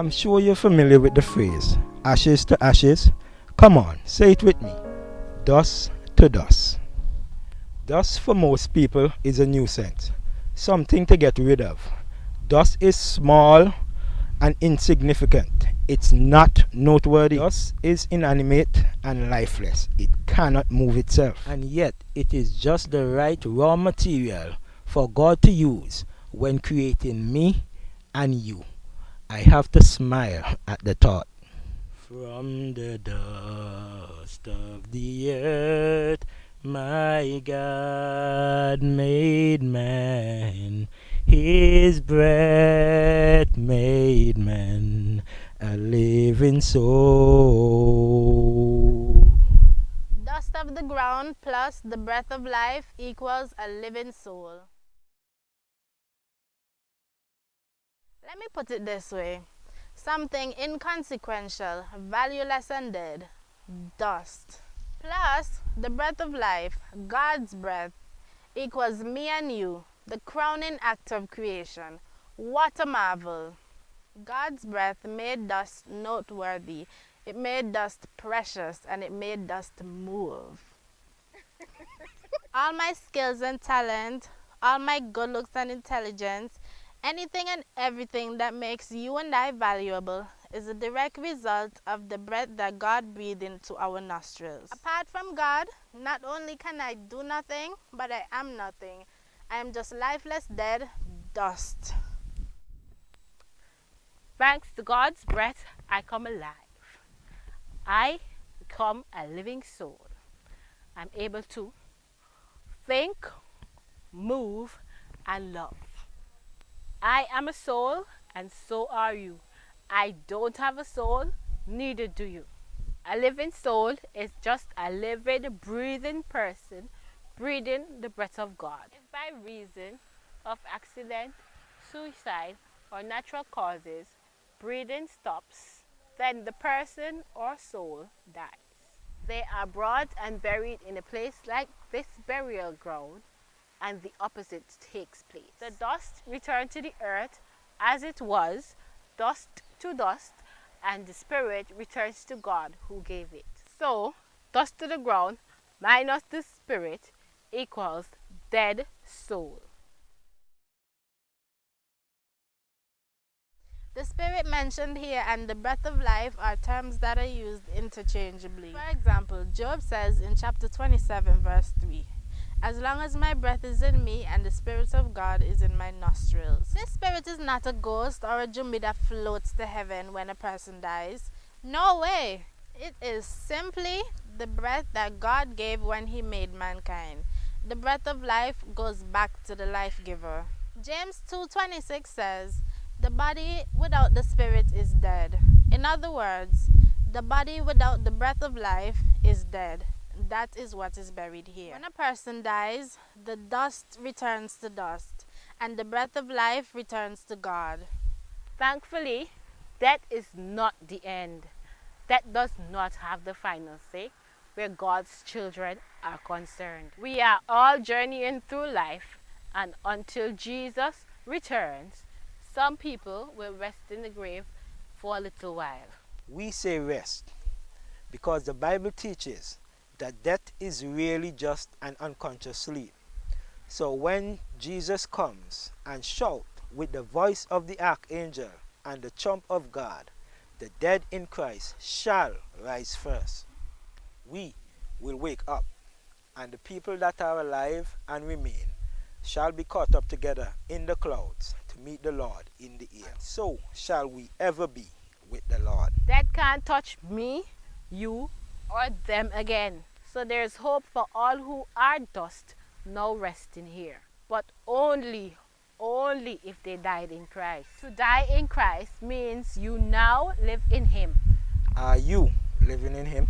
I'm sure you're familiar with the phrase, ashes to ashes. Come on, say it with me. Dust to dust. Dust for most people is a nuisance, something to get rid of. Dust is small and insignificant. It's not noteworthy. Dust is inanimate and lifeless. It cannot move itself. And yet, it is just the right raw material for God to use when creating me and you. I have to smile at the thought. From the dust of the earth, my God made man. His breath made man a living soul. Dust of the ground plus the breath of life equals a living soul. Let me put it this way. Something inconsequential, valueless and dead, dust, plus the breath of life, God's breath, equals me and you, the crowning act of creation. What a marvel! God's breath made dust noteworthy, it made dust precious, and it made dust move. All my skills and talent, all my good looks and intelligence, anything and everything that makes you and I valuable is a direct result of the breath that God breathed into our nostrils. Apart from God, not only can I do nothing, but I am nothing. I am just lifeless, dead dust. Thanks to God's breath, I come alive. I become a living soul. I'm able to think, move, and love. I am a soul, and so are you. I don't have a soul, neither do you. A living soul is just a living, breathing person, breathing the breath of God. If by reason of accident, suicide, or natural causes, breathing stops, then the person or soul dies. They are brought and buried in a place like this burial ground, and the opposite takes place. The dust returned to the earth as it was, dust to dust, and the spirit returns to God who gave it. So, dust to the ground minus the spirit equals dead soul. The spirit mentioned here and the breath of life are terms that are used interchangeably. For example, Job says in chapter 27 verse 3, "As long as my breath is in me and the spirit of God is in my nostrils." This spirit is not a ghost or a jumbi that floats to heaven when a person dies. No way! It is simply the breath that God gave when he made mankind. The breath of life goes back to the life giver. James 2:26 says, "The body without the spirit is dead." In other words, the body without the breath of life is dead. That is what is buried here. When a person dies, the dust returns to dust, and the breath of life returns to God. Thankfully, death is not the end. Death does not have the final say where God's children are concerned. We are all journeying through life, and until Jesus returns, some people will rest in the grave for a little while. We say rest because the Bible teaches that death is really just an unconscious sleep. So when Jesus comes and shout with the voice of the archangel and the trump of God, the dead in Christ shall rise first. We will wake up, and the people that are alive and remain shall be caught up together in the clouds to meet the Lord in the air. So shall we ever be with the Lord. Death can't touch me, you, or them again. So there's hope for all who are dust now resting here. But only if they died in Christ. To die in Christ means you now live in Him. Are you living in Him?